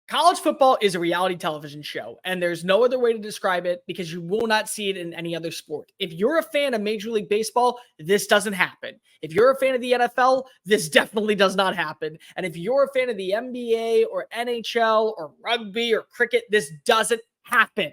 College football is a reality television show, and there's no other way to describe it because you will not see it in any other sport. If you're a fan of Major League Baseball, this doesn't happen. If you're a fan of the NFL, this definitely does not happen. And if you're a fan of the NBA or NHL or rugby or cricket, this doesn't happen.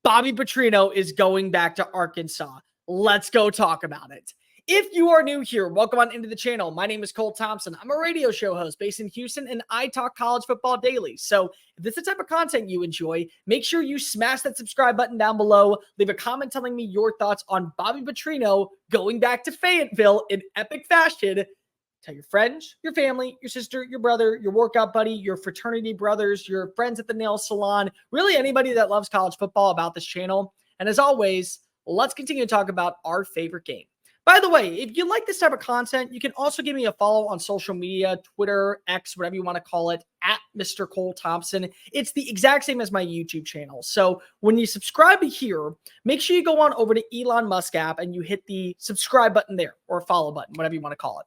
Bobby Petrino is going back to Arkansas. Let's go talk about it. If you are new here, welcome on into the channel. My name is Cole Thompson. I'm a radio show host based in Houston, and I talk college football daily. So if this is the type of content you enjoy, make sure you smash that subscribe button down below. Leave a comment telling me your thoughts on Bobby Petrino going back to Fayetteville in epic fashion. Tell your friends, your family, your sister, your brother, your workout buddy, your fraternity brothers, your friends at the nail salon, really anybody that loves college football about this channel. And as always, let's continue to talk about our favorite game. By the way, if you like this type of content, you can also give me a follow on social media, Twitter, X, whatever you want to call it, at Mr. Cole Thompson. It's the exact same as my YouTube channel. So when you subscribe here, make sure you go on over to Elon Musk app and you hit the subscribe button there, or follow button, whatever you want to call it.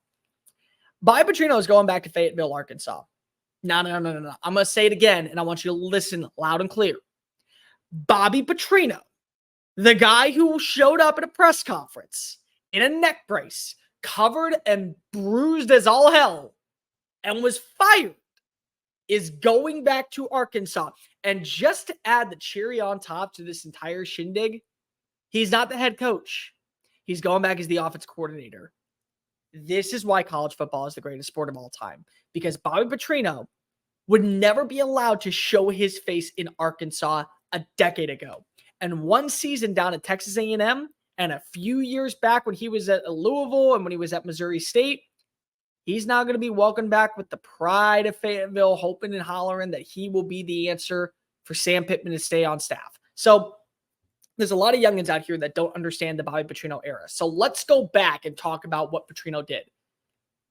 Bobby Petrino is going back to Fayetteville, Arkansas. No. I'm going to say it again, and I want you to listen loud and clear. Bobby Petrino, the guy who showed up at a press conference in a neck brace, covered and bruised as all hell, and was fired, is going back to Arkansas. And just to add the cherry on top to this entire shindig, he's not the head coach. He's going back as the offense coordinator. This is why college football is the greatest sport of all time, because Bobby Petrino would never be allowed to show his face in Arkansas a decade ago. And one season down at Texas A&M, and a few years back when he was at Louisville and when he was at Missouri State, he's now going to be welcomed back with the pride of Fayetteville, hoping and hollering that he will be the answer for Sam Pittman to stay on staff. So there's a lot of youngins out here that don't understand the Bobby Petrino era. So let's go back and talk about what Petrino did.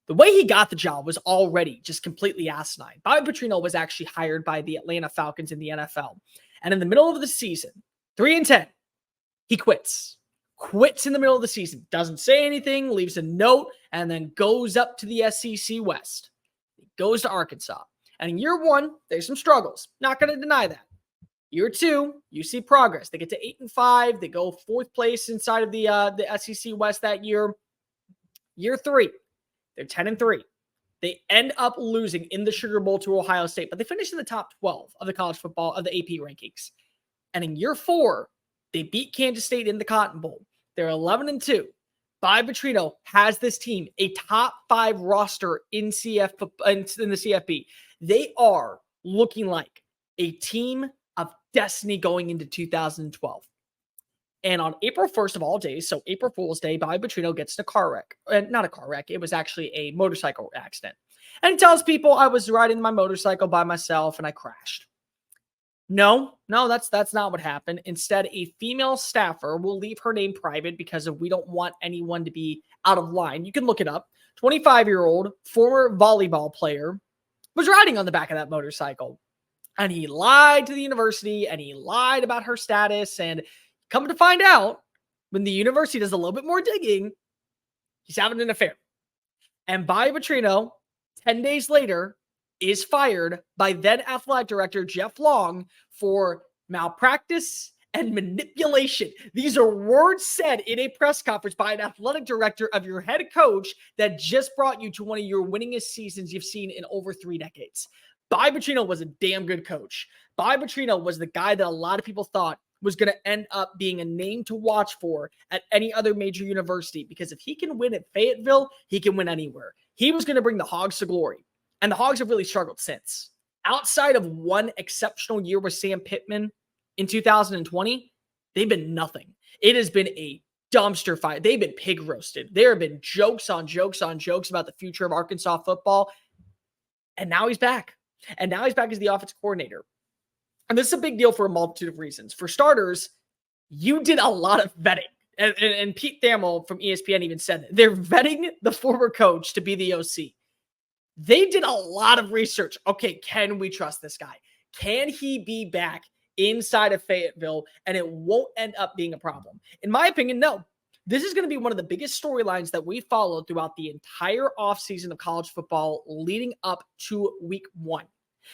The way he got the job was already just completely asinine. Bobby Petrino was actually hired by the Atlanta Falcons in the NFL. And in the middle of the season, 3-10, he quits in the middle of the season, doesn't say anything, leaves a note, and then goes up to the SEC West. He goes to Arkansas. And in year one, there's some struggles. Not going to deny that. Year two, you see progress. They get to 8-5. They go fourth place inside of the SEC West that year. Year three, they're 10-3. They end up losing in the Sugar Bowl to Ohio State, but they finish in the top 12 of the college football of the AP rankings. And in year four, they beat Kansas State in the Cotton Bowl. They're 11-2. Bobby Petrino has this team a top 5 roster in the CFP. They are looking like a team of destiny going into 2012. And on April 1st of all days, so April Fool's Day, Bobby Petrino gets in a car wreck. Not a car wreck. It was actually a motorcycle accident. And he tells people, I was riding my motorcycle by myself and I crashed. No, that's not what happened. Instead, a female staffer will leave her name private because we don't want anyone to be out of line. You can look it up. 25-year-old former volleyball player was riding on the back of that motorcycle. And he lied to the university and he lied about her status. And come to find out, when the university does a little bit more digging, he's having an affair. And Bobby Petrino, 10 days later, is fired by then athletic director Jeff Long for malpractice and manipulation. These are words said in a press conference by an athletic director of your head coach that just brought you to one of your winningest seasons you've seen in over 3 decades. Bobby Petrino was a damn good coach. Bobby Petrino was the guy that a lot of people thought was going to end up being a name to watch for at any other major university, because if he can win at Fayetteville, he can win anywhere. He was going to bring the Hogs to glory. And the Hogs have really struggled since. Outside of one exceptional year with Sam Pittman in 2020, they've been nothing. It has been a dumpster fire. They've been pig roasted. There have been jokes on jokes on jokes about the future of Arkansas football. And now he's back. And now he's back as the offensive coordinator. And this is a big deal for a multitude of reasons. For starters, you did a lot of vetting. And Pete Thamel from ESPN even said it. They're vetting the former coach to be the OC. They did a lot of research. Okay, can we trust this guy? Can he be back inside of Fayetteville and it won't end up being a problem? In my opinion, no. This is going to be one of the biggest storylines that we followed throughout the entire offseason of college football leading up to week 1.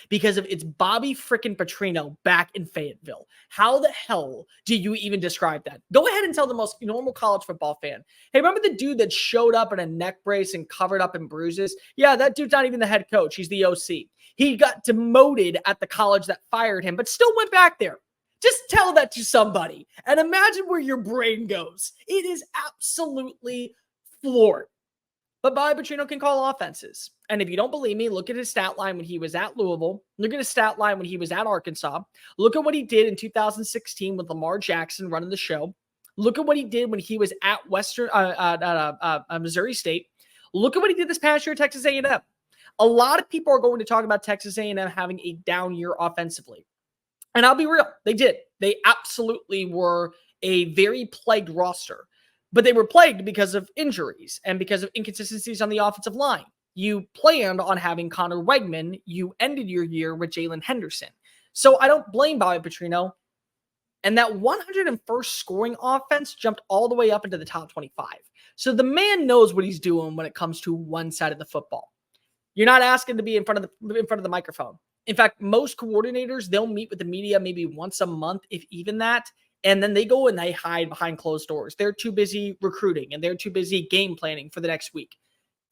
because of it's Bobby freaking Petrino back in Fayetteville. How the hell do you even describe that? Go ahead and tell the most normal college football fan. Hey, remember the dude that showed up in a neck brace and covered up in bruises? Yeah, that dude's not even the head coach. He's the OC. He got demoted at the college that fired him, but still went back there. Just tell that to somebody and imagine where your brain goes. It is absolutely floored. But Bobby Petrino can call offenses. And if you don't believe me, look at his stat line when he was at Louisville. Look at his stat line when he was at Arkansas. Look at what he did in 2016 with Lamar Jackson running the show. Look at what he did when he was at Missouri State. Look at what he did this past year at Texas A&M. A lot of people are going to talk about Texas A&M having a down year offensively. And I'll be real, they did. They absolutely were a very plagued roster. But they were plagued because of injuries and because of inconsistencies on the offensive line. You planned on having Connor Wegman. You ended your year with Jalen Henderson. So I don't blame Bobby Petrino. And that 101st scoring offense jumped all the way up into the top 25. So the man knows what he's doing when it comes to one side of the football. You're not asking to be in front of the microphone. In fact, most coordinators, they'll meet with the media maybe once a month, if even that. And then they go and they hide behind closed doors. They're too busy recruiting and they're too busy game planning for the next week.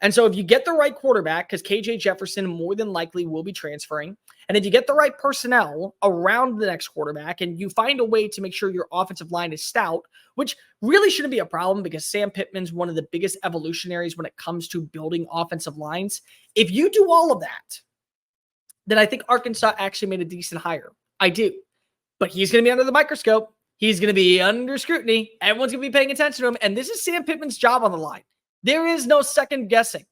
And so if you get the right quarterback, because KJ Jefferson more than likely will be transferring, and if you get the right personnel around the next quarterback and you find a way to make sure your offensive line is stout, which really shouldn't be a problem because Sam Pittman's one of the biggest evolutionaries when it comes to building offensive lines. If you do all of that, then I think Arkansas actually made a decent hire. I do. But he's going to be under the microscope. He's going to be under scrutiny. Everyone's going to be paying attention to him. And this is Sam Pittman's job on the line. There is no second guessing.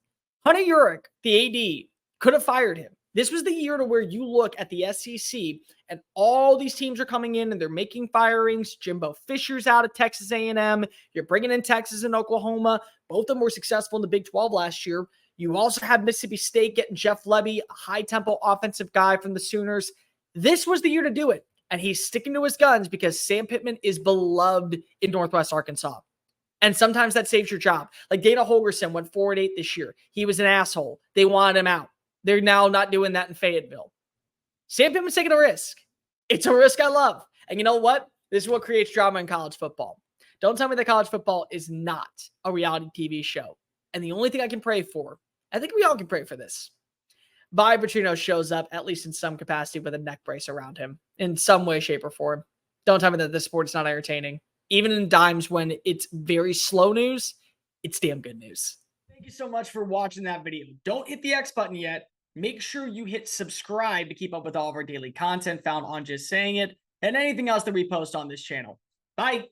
Hunter Urick, the AD, could have fired him. This was the year to where you look at the SEC and all these teams are coming in and they're making firings. Jimbo Fisher's out of Texas A&M. You're bringing in Texas and Oklahoma. Both of them were successful in the Big 12 last year. You also have Mississippi State getting Jeff Lebby, a high-tempo offensive guy from the Sooners. This was the year to do it. And he's sticking to his guns because Sam Pittman is beloved in Northwest Arkansas. And sometimes that saves your job. Like Dana Holgerson went 4-8 this year. He was an asshole. They wanted him out. They're now not doing that in Fayetteville. Sam Pittman's taking a risk. It's a risk I love. And you know what? This is what creates drama in college football. Don't tell me that college football is not a reality TV show. And the only thing I can pray for, I think we all can pray for this. Bobby Petrino shows up, at least in some capacity, with a neck brace around him in some way, shape, or form. Don't tell me that this sport is not entertaining. Even in times when it's very slow news, it's damn good news. Thank you so much for watching that video. Don't hit the X button yet. Make sure you hit subscribe to keep up with all of our daily content found on Just Saying It and anything else that we post on this channel. Bye.